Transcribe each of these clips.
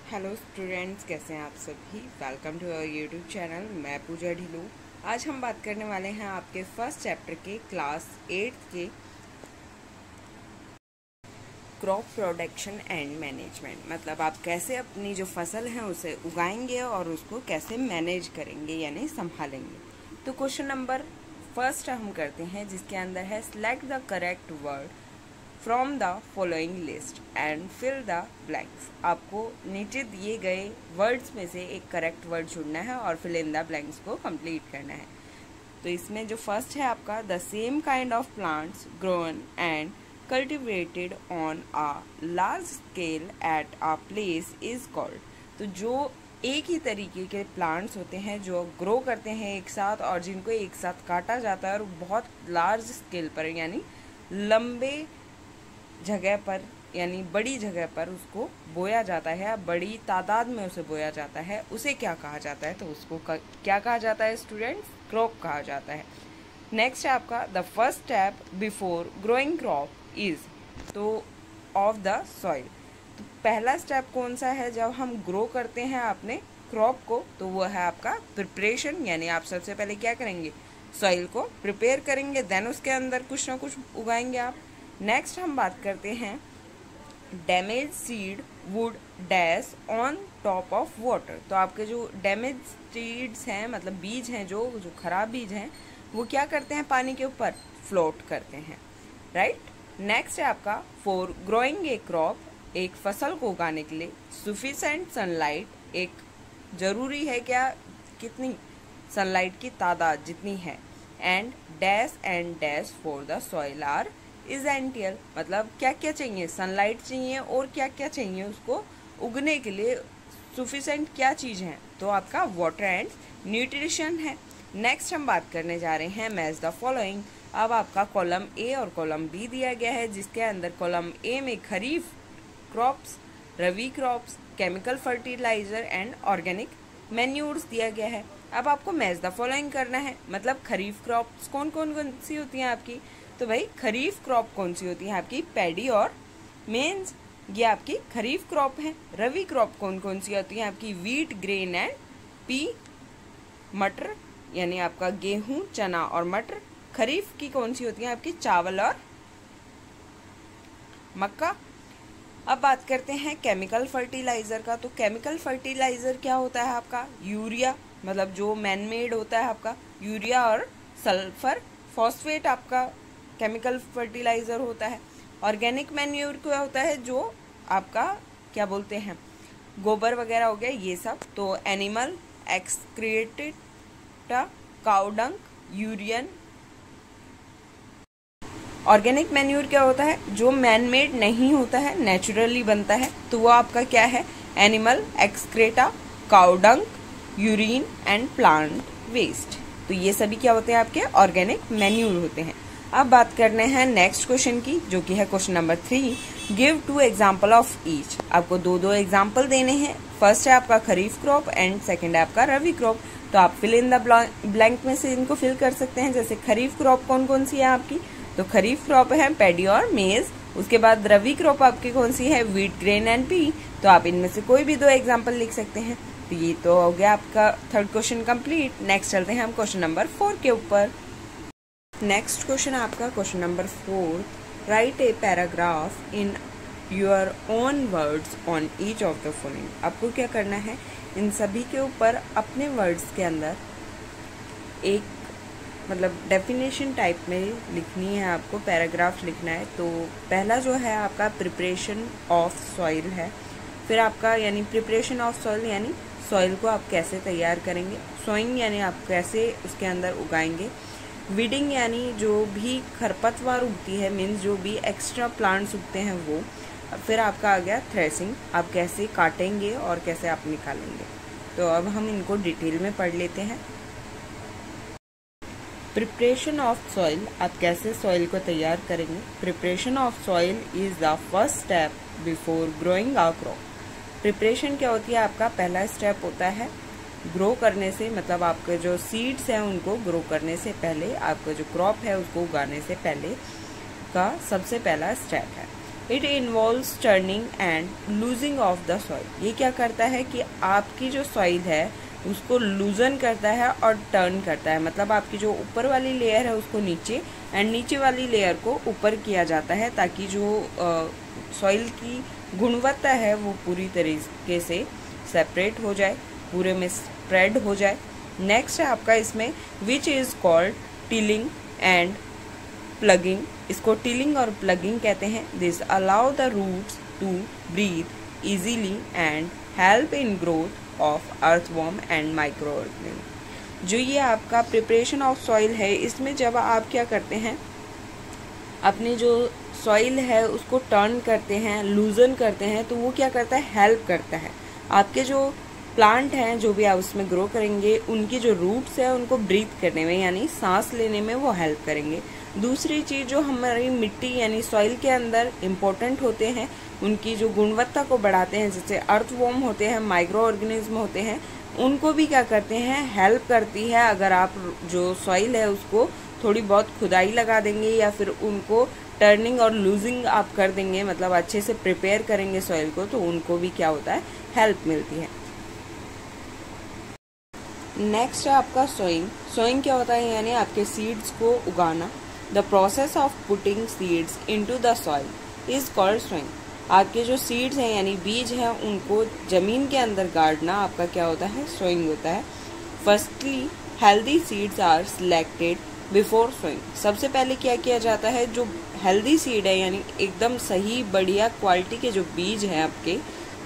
Hello students, कैसे हैं आप सभी। Welcome to our YouTube channel. मैं पूजा ढिल्लो। आज हम बात करने वाले हैं आपके फर्स्ट चैप्टर के क्लास 8 के क्रॉप प्रोडक्शन एंड मैनेजमेंट। मतलब आप कैसे अपनी जो फसल है उसे उगाएंगे और उसको कैसे मैनेज करेंगे यानी संभालेंगे। तो क्वेश्चन नंबर फर्स्ट हम करते हैं, जिसके अंदर है select the correct word from the following list and fill the blanks. आपको नीचे दिए गए वर्ड्स में से एक करेक्ट वर्ड चुनना है और फिल इन द ब्लैंक्स को कंप्लीट करना है। तो इसमें जो फर्स्ट है आपका, the same kind of plants grown and cultivated on a large scale at a place is called. तो जो एक ही तरीके के प्लांट्स होते हैं जो ग्रो करते हैं एक साथ और जिनको एक साथ काटा जाता है और बहुत लार्ज स्केल पर यानी लंबे जगह पर यानी बड़ी जगह पर उसको बोया जाता है, बड़ी तादाद में उसे बोया जाता है, उसे क्या कहा जाता है? तो उसको क्या कहा जाता है स्टूडेंट्स? क्रॉप कहा जाता है। नेक्स्ट है आपका the first step before growing crop is, तो ऑफ द सॉइल। तो पहला स्टेप कौन सा है जब हम ग्रो करते हैं अपने क्रॉप को? तो वो है आपका प्रिपरेशन, यानी आप सबसे पहले क्या करेंगे? सॉइल को प्रिपेयर करेंगे, देन उसके अंदर कुछ ना कुछ उगाएंगे आप। नेक्स्ट हम बात करते हैं damage seed would dash on top of water. तो आपके जो डैमेज सीड्स हैं, मतलब बीज हैं, जो खराब बीज हैं, वो क्या करते हैं? पानी के ऊपर फ्लोट करते हैं, राइट। नेक्स्ट है आपका फॉर ग्रोइंग ए क्रॉप, एक फसल को उगाने के लिए सफिशिएंट सनलाइट, एक जरूरी है क्या? कितनी सनलाइट की तादाद जितनी है, and dash for the soil are essential. मतलब क्या क्या चाहिए? सनलाइट चाहिए और क्या क्या चाहिए उसको उगने के लिए? सफिशिएंट क्या चीज़ है? तो आपका वाटर एंड न्यूट्रिशन है। नेक्स्ट हम बात करने जा रहे हैं मैच द फॉलोइंग। अब आपका कॉलम ए और कॉलम बी दिया गया है, जिसके अंदर कॉलम ए में kharif crops, rabi crops, chemical fertiliser and organic manures दिया गया है। अब आपको मैच द फॉलोइंग करना है। मतलब खरीफ क्रॉप्स कौन सी होती हैं आपकी? तो भाई खरीफ क्रॉप कौन सी होती है आपकी? पैडी और मेन्स, ये आपकी खरीफ क्रॉप है। रबी क्रॉप कौन सी होती है आपकी? वीट, ग्रेन एंड पी, मटर, यानी आपका गेहूं, चना और मटर। खरीफ की कौन सी होती है आपकी? चावल और मक्का। अब बात करते हैं केमिकल फर्टिलाइजर का। तो केमिकल फर्टिलाइजर क्या होता है आपका? यूरिया, मतलब जो मैन मेड होता है आपका यूरिया और सल्फर फॉस्फेट आपका केमिकल फर्टिलाइजर होता है। ऑर्गेनिक मैन्योर क्या होता है? जो आपका क्या बोलते हैं, गोबर वगैरह हो गया ये सब। तो animal excreted, cow dung, यूरियन। Organic manure क्या होता है? जो मैन मेड नहीं होता है, नेचुरली बनता है, तो वो आपका क्या है? Animal excreta, cow dung, urine and plant waste. तो ये सभी क्या होते हैं? आपके ऑर्गेनिक मैन्योर होते हैं। अब बात करने हैं नेक्स्ट क्वेश्चन की, जो कि है question number 3। Give 2 example of each. आपको दो एग्जाम्पल देने हैं। फर्स्ट है आपका खरीफ क्रॉप एंड सेकंड है आपका रबी क्रॉप। तो आप फिल इन द ब्लैंक में से इनको फिल कर सकते हैं। जैसे खरीफ क्रॉप कौन सी है आपकी? तो खरीफ क्रॉप है पैडी और मेज। उसके बाद रबी क्रॉप आपकी कौन सी है? Wheat, grain and P. तो आप इनमें से कोई भी 2 एग्जाम्पल लिख सकते हैं। तो ये तो हो गया आपका थर्ड क्वेश्चन कंप्लीट। नेक्स्ट चलते हैं हम क्वेश्चन नंबर 4 के ऊपर। नेक्स्ट क्वेश्चन आपका question number 4। Right a paragraph in your own words on each of the following. आपको क्या करना है? इन सभी के ऊपर अपने वर्ड्स के अंदर एक मतलब डेफिनेशन टाइप में लिखनी है आपको, पैराग्राफ लिखना है। तो पहला जो है आपका प्रिपरेशन ऑफ सॉइल है। फिर आपका यानी प्रिपरेशन ऑफ सॉइल यानी सॉइल को आप कैसे तैयार करेंगे। सोइंग यानी आप कैसे उसके अंदर उगाएंगे। वीडिंग यानी जो भी खरपतवार उगती है, मीन्स जो भी एक्स्ट्रा प्लांट्स उगते हैं वो। फिर आपका आ गया थ्रेसिंग, आप कैसे काटेंगे और कैसे आप निकालेंगे। तो अब हम इनको डिटेल में पढ़ लेते हैं। प्रिपरेशन ऑफ सॉइल, आप कैसे सॉइल को तैयार करेंगे। Preparation of soil is the first step before growing a crop. Preparation क्या होती है? आपका पहला स्टेप होता है ग्रो करने से, मतलब आपके जो सीड्स हैं उनको ग्रो करने से पहले, आपका जो क्रॉप है उसको उगाने से पहले का सबसे पहला स्टेप है। It involves turning and losing of the soil. ये क्या करता है कि आपकी जो सॉइल है उसको लूजन करता है और टर्न करता है, मतलब आपकी जो ऊपर वाली लेयर है उसको नीचे एंड नीचे वाली लेयर को ऊपर किया जाता है, ताकि जो सॉइल की गुणवत्ता है वो पूरी तरीके से सेपरेट हो जाए, पूरे में स्प्रेड हो जाए। नेक्स्ट है आपका इसमें which is called tilling and ploughing. इसको टिलिंग और प्लगिंग कहते हैं। This allow the roots to breathe easily and help in growth of earthworm and micro organism. जो ये आपका प्रिपरेशन ऑफ सॉइल है, इसमें जब आप क्या करते हैं, अपनी जो सॉइल है उसको टर्न करते हैं, लूजन करते हैं, तो वो क्या करता है, हेल्प करता है आपके जो प्लांट हैं, जो भी आप उसमें ग्रो करेंगे, उनकी जो रूट्स है उनको ब्रीथ करने में यानी सांस लेने में वो हेल्प करेंगे। दूसरी चीज़ जो हमारी मिट्टी यानी सॉइल के अंदर इम्पोर्टेंट होते हैं, उनकी जो गुणवत्ता को बढ़ाते हैं, जैसे अर्थवॉर्म होते हैं, माइक्रो ऑर्गेनिज्म होते हैं, उनको भी क्या करते हैं, हेल्प करती है। अगर आप जो सॉइल है उसको थोड़ी बहुत खुदाई लगा देंगे या फिर उनको टर्निंग और लूजिंग आप कर देंगे, मतलब अच्छे से प्रिपेयर करेंगे सॉइल को, तो उनको भी क्या होता है, हेल्प मिलती है। नेक्स्ट है आपका सोइंग। सोइंग क्या होता है, यानी आपके सीड्स को उगाना। The process of putting seeds into the soil is called sowing. आपके जो सीड्स हैं यानी बीज हैं उनको जमीन के अंदर गाड़ना आपका क्या होता है, सोइंग होता है। Firstly healthy seeds are selected before sowing. सबसे पहले क्या किया जाता है, जो हेल्दी सीड है यानी एकदम सही बढ़िया क्वालिटी के जो बीज हैं आपके,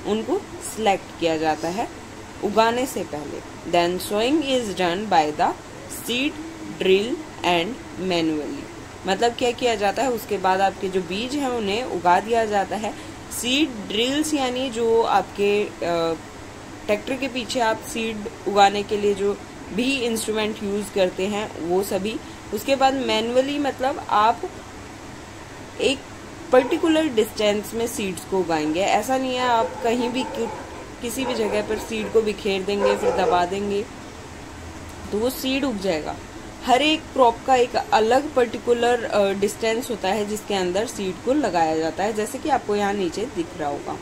उनको सिलेक्ट किया जाता है उगाने से पहले। Then sowing is done by the seed drill and manually. मतलब क्या किया जाता है, उसके बाद आपके जो बीज हैं उन्हें उगा दिया जाता है। सीड ड्रिल्स यानी जो आपके ट्रैक्टर के पीछे आप सीड उगाने के लिए जो भी इंस्ट्रूमेंट यूज करते हैं वो सभी। उसके बाद मैनुअली मतलब आप एक पर्टिकुलर डिस्टेंस में सीड्स को उगाएंगे। ऐसा नहीं है आप कहीं भी किसी भी जगह पर सीड को बिखेर देंगे फिर दबा देंगे तो वो सीड उग जाएगा। हर एक क्रॉप का एक अलग पर्टिकुलर डिस्टेंस होता है जिसके अंदर सीड को लगाया जाता है, जैसे कि आपको यहाँ नीचे दिख रहा होगा।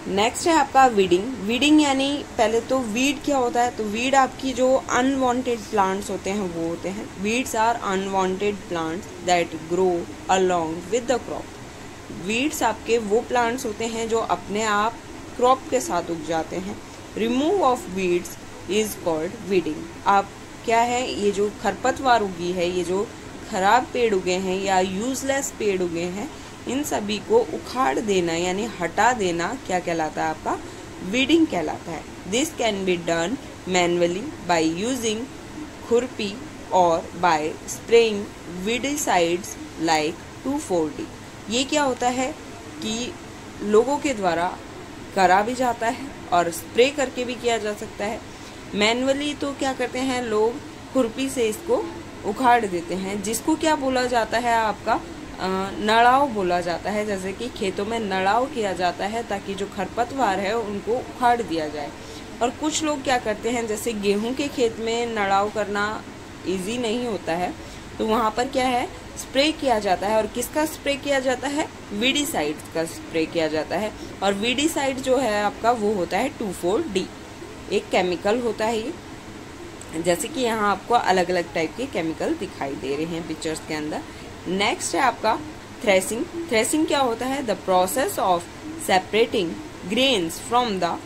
नेक्स्ट है आपका वीडिंग। वीडिंग यानी पहले तो वीड क्या होता है, तो वीड आपकी जो अनवांटेड प्लांट्स होते हैं वो होते हैं। Weeds are unwanted plants that grow along with the crop. Weeds आपके वो प्लांट्स होते हैं जो अपने आप क्रॉप के साथ उग जाते हैं। Remove of weeds is called weeding. आप क्या है, ये जो खरपतवार उगी है, ये जो खराब पेड़ उगे हैं या यूजलेस पेड़ उगे हैं, इन सभी को उखाड़ देना यानी हटा देना क्या कहलाता है, आपका वीडिंग कहलाता है। This can be done manually by using खुरपी और bye spraying weedicides like 2,4-D। ये क्या होता है कि लोगों के द्वारा करा भी जाता है और स्प्रे करके भी किया जा सकता है। मैनुअली तो क्या करते हैं लोग, खुरपी से इसको उखाड़ देते हैं, जिसको क्या बोला जाता है, आपका नड़ाव बोला जाता है। जैसे कि खेतों में नड़ाव किया जाता है ताकि जो खरपतवार है उनको उखाड़ दिया जाए। और कुछ लोग क्या करते हैं, जैसे गेहूं के खेत में नड़ाव करना इजी नहीं होता है, तो वहाँ पर क्या है, स्प्रे किया जाता है। और किसका स्प्रे किया जाता है, वीडीसाइड का स्प्रे किया जाता है। और वीडीसाइड जो है आपका वो होता है 2,4-D, एक केमिकल होता है ये। जैसे कि यहाँ आपको अलग अलग टाइप के केमिकल दिखाई दे रहे हैं पिक्चर्स के अंदर। नेक्स्ट है आपका थ्रेसिंग। थ्रेसिंग क्या होता है, the process of separating grains from the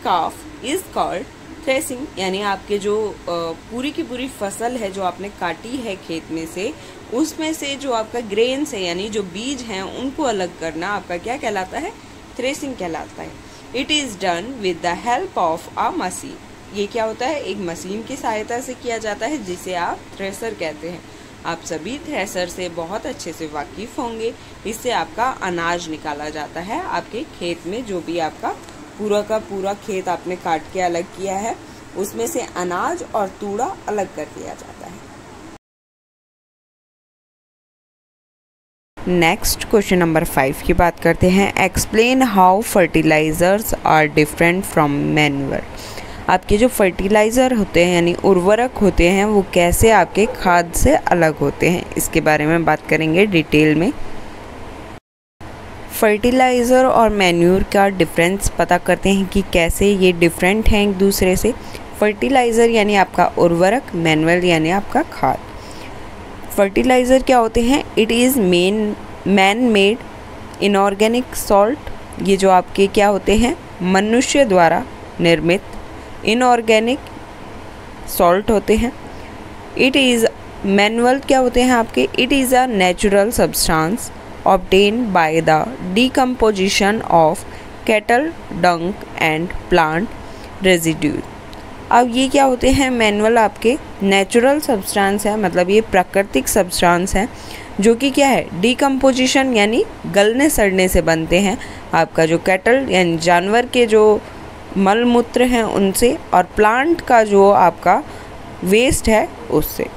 calf is called threshing. यानी आपके जो पूरी की पूरी फसल है जो आपने काटी है खेत में से, उसमें से जो आपका ग्रेन्स है यानी जो बीज हैं उनको अलग करना आपका क्या कहलाता है, थ्रेसिंग कहलाता है। It is done with the help of a machine. ये क्या होता है, एक मशीन की सहायता से किया जाता है जिसे आप थ्रेसर कहते हैं। आप सभी थ्रेसर से बहुत अच्छे से वाकिफ होंगे। इससे आपका अनाज निकाला जाता है। आपके खेत में जो भी आपका पूरा का पूरा खेत आपने काट के अलग किया है, उसमें से अनाज और तूड़ा अलग कर दिया जाता है। नेक्स्ट क्वेश्चन नंबर 5 की बात करते हैं। Explain how fertilisers are different from manure. आपके जो फर्टिलाइज़र होते हैं यानी उर्वरक होते हैं वो कैसे आपके खाद से अलग होते हैं, इसके बारे में बात करेंगे डिटेल में। फर्टिलाइज़र और मैन्यूर का डिफरेंस पता करते हैं कि कैसे ये डिफरेंट हैं एक दूसरे से। फर्टिलाइज़र यानी आपका उर्वरक, मैनुअल यानी आपका खाद। फर्टिलाइज़र क्या होते हैं? It is man made inorganic salt. ये जो आपके क्या होते हैं? मनुष्य द्वारा निर्मित इनऑर्गेनिक सॉल्ट होते हैं। इट इज़ मैनुअल क्या होते हैं आपके? It is a natural substance obtained by the decomposition of cattle dung and plant residue। अब ये क्या होते हैं? मैनुअल आपके नेचुरल सब्सटेंस है, मतलब ये प्राकृतिक सब्सटेंस है जो कि क्या है? डिकम्पोजिशन यानी गलने सड़ने से बनते हैं। आपका जो कैटल यानी जानवर के जो मल मूत्र हैं उनसे, और प्लांट का जो आपका वेस्ट है उससे।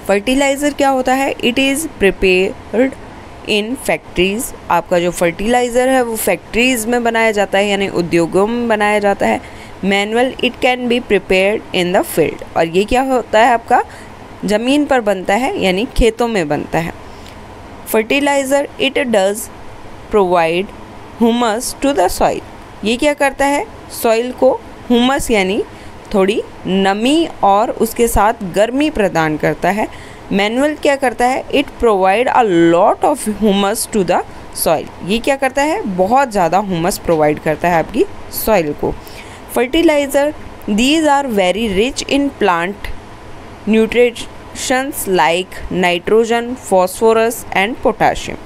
फर्टिलाइज़र क्या होता है? It is prepared in factories. आपका जो फर्टिलाइज़र है वो फैक्ट्रीज़ में बनाया जाता है यानी उद्योगों में बनाया जाता है। Manual it can be prepared in the field, और ये क्या होता है? आपका ज़मीन पर बनता है यानी खेतों में बनता है। Fertiliser it does provide humus to the soil. ये क्या करता है? सॉइल को ह्यूमस यानी थोड़ी नमी और उसके साथ गर्मी प्रदान करता है। मैनुअल क्या करता है? It provide a lot of humus to the soil. ये क्या करता है? बहुत ज़्यादा ह्यूमस प्रोवाइड करता है आपकी सॉइल को। Fertiliser these are very rich in plant nutritions like nitrogen, phosphorus and potassium.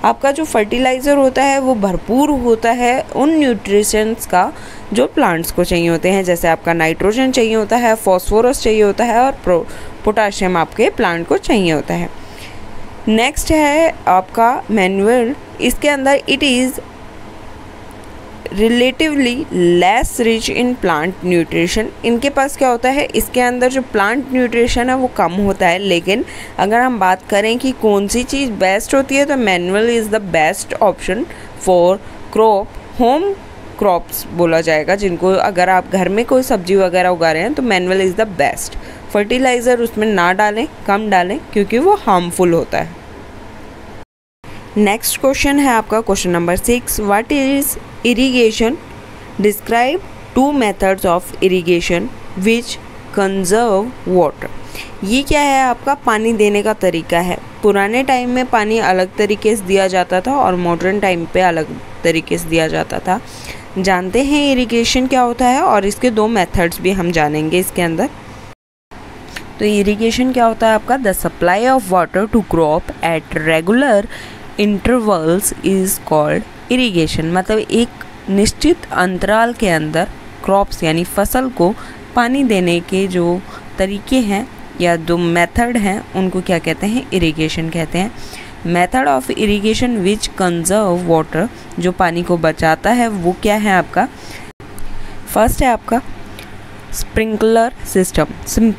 आपका जो फर्टिलाइज़र होता है वो भरपूर होता है उन न्यूट्रिशंस का जो प्लांट्स को चाहिए होते हैं, जैसे आपका नाइट्रोजन चाहिए होता है, फॉस्फोरस चाहिए होता है और पोटाशियम आपके प्लांट को चाहिए होता है। नेक्स्ट है आपका मैनुअल। इसके अंदर it is relatively less rich in plant nutrition. इनके पास क्या होता है? इसके अंदर जो प्लांट न्यूट्रिशन है वो कम होता है। लेकिन अगर हम बात करें कि कौन सी चीज़ बेस्ट होती है, तो manual is the best option for crop home crops बोला जाएगा, जिनको अगर आप घर में कोई सब्जी वगैरह उगा रहे हैं तो manual is the best. Fertiliser उसमें ना डालें, कम डालें, क्योंकि वो हार्मफुल होता है। नेक्स्ट क्वेश्चन है आपका question number 6। What is irrigation? Describe 2 methods of irrigation which conserve water. ये क्या है? आपका पानी देने का तरीका है। पुराने टाइम में पानी अलग तरीके से दिया जाता था और मॉडर्न टाइम पे अलग तरीके से दिया जाता था। जानते हैं इरिगेशन क्या होता है, और इसके 2 मेथड्स भी हम जानेंगे इसके अंदर। तो इरिगेशन क्या होता है आपका? The supply of water to crop at regular intervals is called irrigation. मतलब एक निश्चित अंतराल के अंदर क्रॉप्स यानी फसल को पानी देने के जो तरीके हैं या जो मेथड हैं उनको क्या कहते हैं? इरिगेशन कहते हैं। Method of irrigation which conserve water, जो पानी को बचाता है, वो क्या है आपका? फर्स्ट है आपका स्प्रिंकलर सिस्टम।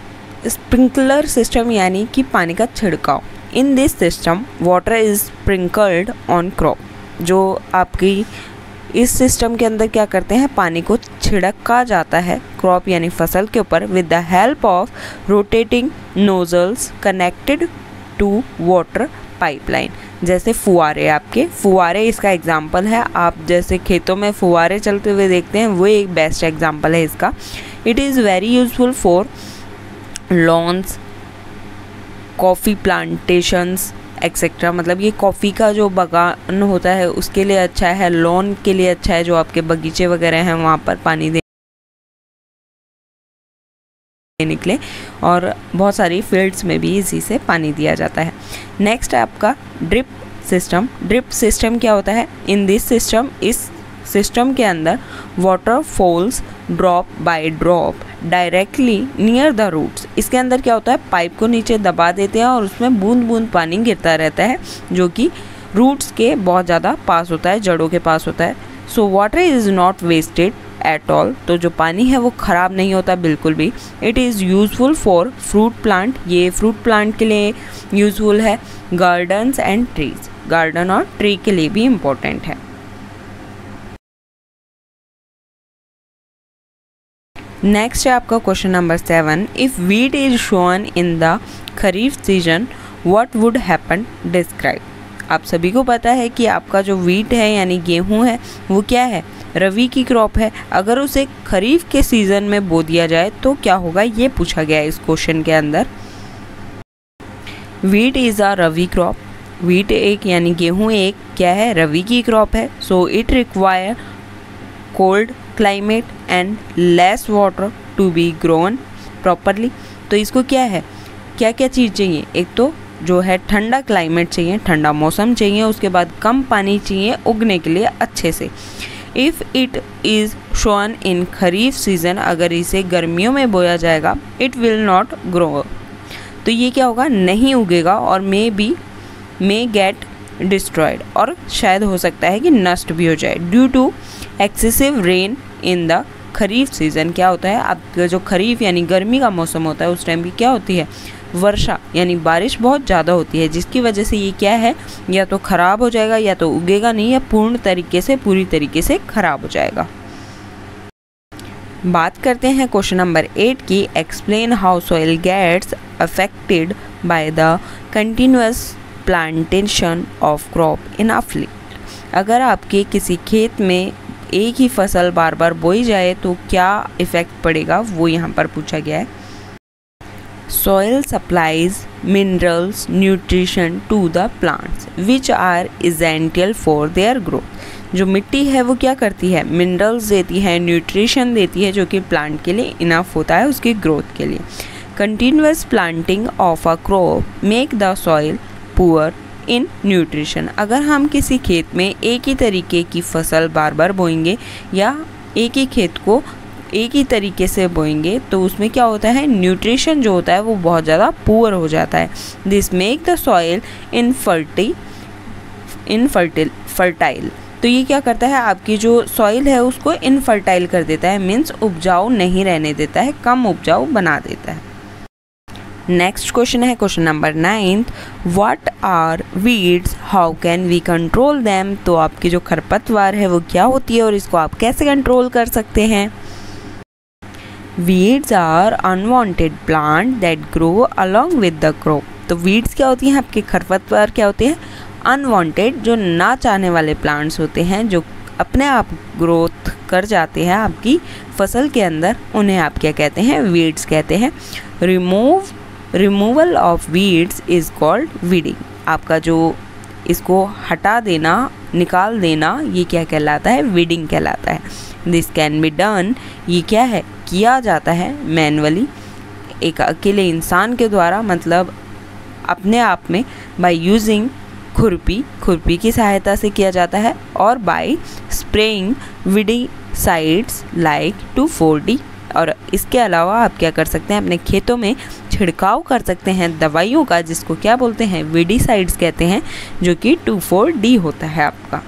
स्प्रिंकलर सिस्टम यानी कि पानी का छिड़काव। इन this system water is sprinkled on crop. जो आपकी इस सिस्टम के अंदर क्या करते हैं? पानी को छिड़का जाता है क्रॉप यानी फसल के ऊपर with the help of rotating nozzles connected to water pipeline. जैसे फुहारे, आपके फुहारे इसका एग्जाम्पल है। आप जैसे खेतों में फुहारे चलते हुए देखते हैं, वो एक बेस्ट एग्जाम्पल है इसका। It is very useful for lawns, coffee plantations etcetera. मतलब ये कॉफ़ी का जो बागान होता है उसके लिए अच्छा है, लॉन के लिए अच्छा है, जो आपके बगीचे वगैरह हैं वहाँ पर पानी निकले, और बहुत सारी फील्ड्स में भी इसी से पानी दिया जाता है। नेक्स्ट है आपका ड्रिप सिस्टम। ड्रिप सिस्टम क्या होता है? इन दिस सिस्टम, इस सिस्टम के अंदर water falls drop by drop directly near the roots. इसके अंदर क्या होता है? पाइप को नीचे दबा देते हैं और उसमें बूंद बूंद पानी गिरता रहता है, जो कि रूट्स के बहुत ज़्यादा पास होता है, जड़ों के पास होता है। So water is not wasted at all. तो जो पानी है वो ख़राब नहीं होता बिल्कुल भी। It is useful for fruit plant. ये फ्रूट प्लांट के लिए यूजफुल है। गार्डन्स एंड ट्रीज, गार्डन और ट्री के लिए भी इम्पोर्टेंट है। नेक्स्ट है आपका question number 7, if wheat is shown in the kharif season what would happen, describe. आप सभी को पता है कि आपका जो वीट है यानी गेहूं है वो क्या है, रवि की क्रॉप है। अगर उसे खरीफ के सीज़न में बो दिया जाए तो क्या होगा, ये पूछा गया है इस क्वेश्चन के अंदर। Wheat is a rabi crop, wheat एक यानी गेहूं एक क्या है, रवि की क्रॉप है। So it require cold climate and less water to be grown properly. तो इसको क्या है, क्या क्या चीज़ चाहिए, एक तो जो है ठंडा क्लाइमेट चाहिए, ठंडा मौसम चाहिए, उसके बाद कम पानी चाहिए उगने के लिए अच्छे से। If it is shown in kharif season, अगर इसे गर्मियों में बोया जाएगा, इट विल नॉट ग्रो, तो ये क्या होगा, नहीं उगेगा और मे गेट डिस्ट्रॉयड, और शायद हो सकता है कि नष्ट भी हो जाए। Due to excessive rain in the kharif season, क्या होता है आपका जो खरीफ यानी गर्मी का मौसम होता है उस टाइम भी क्या होती है, वर्षा यानी बारिश बहुत ज़्यादा होती है, जिसकी वजह से ये क्या है, या तो ख़राब हो जाएगा या तो उगेगा नहीं, या पूरी तरीके से ख़राब हो जाएगा। बात करते हैं क्वेश्चन नंबर 8 की, explain how soil gets affected by the continuous plantation of crop in a field. अगर आपके किसी खेत में एक ही फसल बार बार बोई जाए तो क्या इफ़ेक्ट पड़ेगा, वो यहाँ पर पूछा गया है। Soil supplies minerals nutrition to the plants which are essential for their growth. जो मिट्टी है वो क्या करती है, मिनरल्स देती है, न्यूट्रिशन देती है, जो कि प्लांट के लिए इनफ होता है उसकी ग्रोथ के लिए। Continuous planting of a crop make the soil poor in nutrition. अगर हम किसी खेत में एक ही तरीके की फसल बार बार बोएंगे या एक ही खेत को एक ही तरीके से बोएंगे तो उसमें क्या होता है, न्यूट्रिशन जो होता है वो बहुत ज़्यादा पुअर हो जाता है। This make the soil fertile. तो ये क्या करता है, आपकी जो सॉइल है उसको इनफर्टाइल कर देता है, मीन्स उपजाऊ नहीं रहने देता है, कम उपजाऊ बना देता है। नेक्स्ट क्वेश्चन है question number 9, what are weeds, how can we control them. तो आपकी जो खरपतवार है वो क्या होती है और इसको आप कैसे कंट्रोल कर सकते हैं। Weeds are unwanted plant that grow along with the crop. तो वीड्स क्या होती हैं, आपके खरपतवार क्या होते हैं, अनवांटेड, जो ना चाहने वाले प्लांट्स होते हैं, जो अपने आप ग्रोथ कर जाते हैं आपकी फसल के अंदर, उन्हें आप क्या कहते हैं, वीड्स कहते हैं। Removal of weeds is called weeding. आपका जो इसको हटा देना, निकाल देना, ये क्या कहलाता है, वीडिंग कहलाता है। दिस कैन बी डन, ये क्या है, किया जाता है मैनुअली, एक अकेले इंसान के द्वारा, मतलब अपने आप में, बाय यूजिंग खुरपी की सहायता से किया जाता है, और bye spraying weedicides like 2,4-D। और इसके अलावा आप क्या कर सकते हैं, अपने खेतों में छिड़काव कर सकते हैं दवाइयों का, जिसको क्या बोलते हैं, वीडिसाइड्स कहते हैं, जो कि 2,4-D होता है आपका।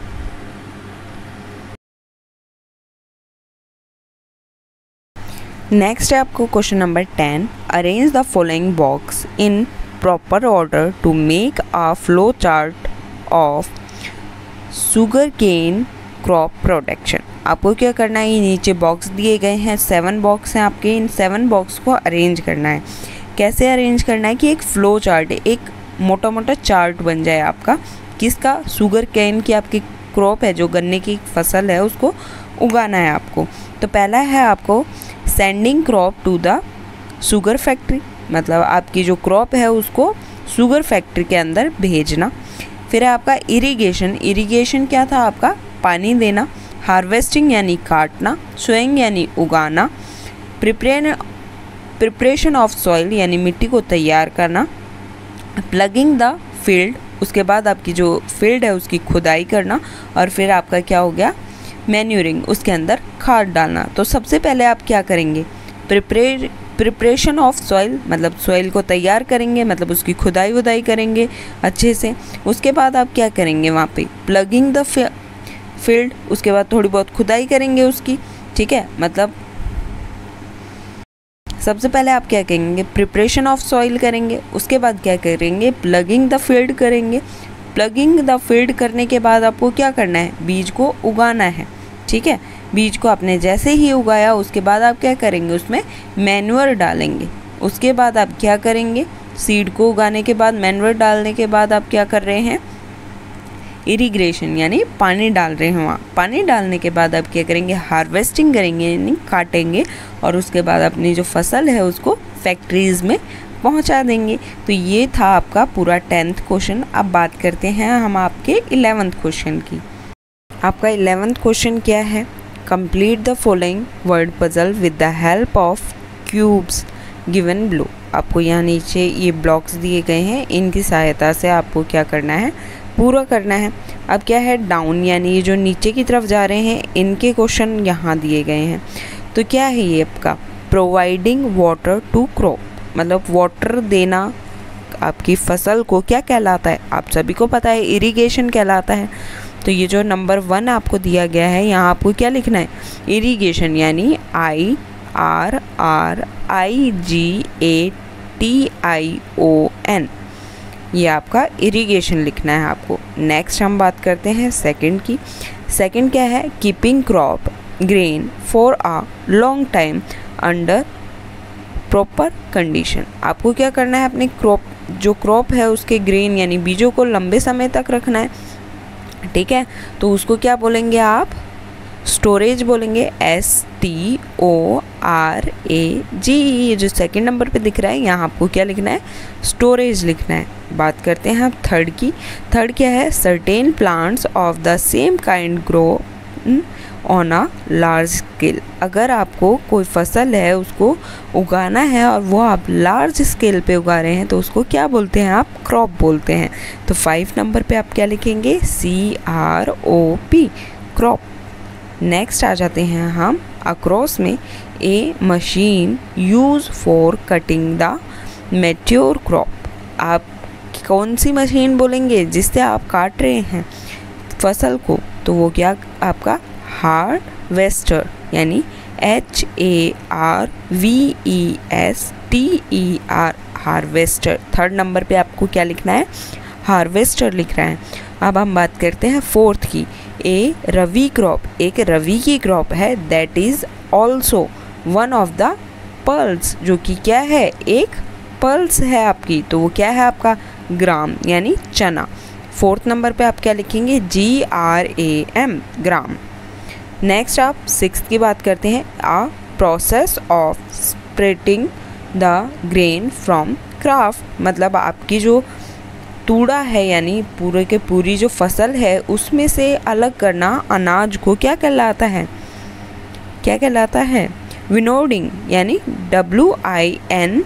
नेक्स्ट है आपको question number 10, arrange the following box in proper order to make a flow chart of sugar cane crop production. आपको क्या करना है, ये नीचे बॉक्स दिए गए हैं, 7 बॉक्स हैं आपके, इन 7 बॉक्स को अरेंज करना है। कैसे अरेंज करना है कि एक फ्लो चार्ट, एक मोटा मोटा चार्ट बन जाए आपका, किसका, शुगर केन की आपकी क्रॉप है, जो गन्ने की फसल है उसको उगाना है आपको। तो पहला है आपको sending crop to the sugar factory, मतलब आपकी जो क्रॉप है उसको शुगर फैक्ट्री के अंदर भेजना। फिर है आपका इरिगेशन क्या था आपका, पानी देना। हार्वेस्टिंग यानी काटना। सोइंग यानी उगाना। प्रिपरेशन ऑफ सॉइल यानी मिट्टी को तैयार करना। प्लगिंग द फील्ड, उसके बाद आपकी जो फील्ड है उसकी खुदाई करना। और फिर आपका क्या हो गया, मैन्यूरिंग, उसके अंदर खाद डालना। तो सबसे पहले आप क्या करेंगे, प्रिपरेशन ऑफ सॉइल, मतलब सॉइल को तैयार करेंगे, मतलब उसकी खुदाई वुदाई करेंगे अच्छे से। उसके बाद आप क्या करेंगे, वहाँ पे प्लगिंग द फील्ड, उसके बाद थोड़ी बहुत खुदाई करेंगे उसकी, ठीक है। मतलब सबसे पहले आप क्या करेंगे, प्रिपरेशन ऑफ सॉइल करेंगे, उसके बाद क्या करेंगे, प्लगिंग द फील्ड करेंगे। प्लगिंग द फील्ड करने के बाद आपको क्या करना है, बीज को उगाना है, ठीक है। बीज को आपने जैसे ही उगाया उसके बाद आप क्या करेंगे, उसमें मैन्योर डालेंगे। उसके बाद आप क्या करेंगे, सीड को उगाने के बाद मैन्योर डालने के बाद आप क्या कर रहे हैं, इरिगेशन यानी पानी डाल रहे हैं। वहाँ पानी डालने के बाद आप क्या करेंगे, हार्वेस्टिंग करेंगे यानी काटेंगे, और उसके बाद अपनी जो फसल है उसको फैक्ट्रीज़ में पहुंचा देंगे। तो ये था आपका पूरा 10th क्वेश्चन। अब बात करते हैं हम आपके 11th क्वेश्चन की। आपका 11th क्वेश्चन क्या है, complete the following word puzzle with the help of cubes given below. आपको यहाँ नीचे ये ब्लॉक्स दिए गए हैं, इनकी सहायता से आपको क्या करना है, पूरा करना है। अब क्या है, डाउन यानी ये जो नीचे की तरफ जा रहे हैं इनके क्वेश्चन यहाँ दिए गए हैं। तो क्या है ये आपका, प्रोवाइडिंग वाटर टू क्रॉप, मतलब वाटर देना आपकी फसल को क्या कहलाता है, आप सभी को पता है इरिगेशन कहलाता है। तो ये जो नंबर 1 आपको दिया गया है, यहाँ आपको क्या लिखना है, इरिगेशन यानी IRRIGATION, ये आपका इरिगेशन लिखना है आपको। नेक्स्ट हम बात करते हैं सेकंड की। सेकंड क्या है, keeping crop grain for a long time under proper condition. आपको क्या करना है, अपने क्रॉप है उसके ग्रेन यानी बीजों को लंबे समय तक रखना है, ठीक है। तो उसको क्या बोलेंगे आप, स्टोरेज बोलेंगे, STORAG। ये जो सेकंड नंबर पे दिख रहा है यहाँ आपको क्या लिखना है, स्टोरेज लिखना है। बात करते हैं आप थर्ड की। थर्ड क्या है, certain plants of the same kind grow on a large scale. अगर आपको कोई फसल है उसको उगाना है और वो आप लार्ज स्केल पे उगा रहे हैं तो उसको क्या बोलते हैं, आप क्रॉप बोलते हैं। तो 5 नंबर पे आप क्या लिखेंगे, CROP, क्रॉप। नेक्स्ट आ जाते हैं हम अक्रॉस में, a machine use for cutting the mature crop. आप कौन सी मशीन बोलेंगे जिससे आप काट रहे हैं फसल को, तो वो क्या आपका हार्वेस्टर यानी HARVESTER, हार्वेस्टर। थर्ड नंबर पे आपको क्या लिखना है, हार्वेस्टर लिख रहा है। अब हम बात करते हैं फोर्थ की। ए रवि क्रॉप, एक रवि की क्रॉप है, that is also one of the pulse, जो कि क्या है, एक पल्स है आपकी। तो वो क्या है आपका, ग्राम यानी चना। फोर्थ नंबर पे आप क्या लिखेंगे, GRAM, ग्राम। नेक्स्ट आप 6th की बात करते हैं। A process of splitting the grain from craft, मतलब आपकी जो तूड़ा है यानी पूरे के पूरी जो फसल है उसमें से अलग करना अनाज को क्या कहलाता है, क्या कहलाता है, विनोडिंग यानी WINNOWING।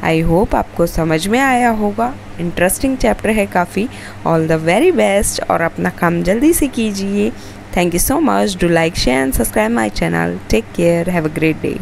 आई होप आपको समझ में आया होगा। इंटरेस्टिंग चैप्टर है काफ़ी। ऑल द वेरी बेस्ट, और अपना काम जल्दी से कीजिए। Thank you so much. Do like, share and subscribe my channel. Take care, have a great day.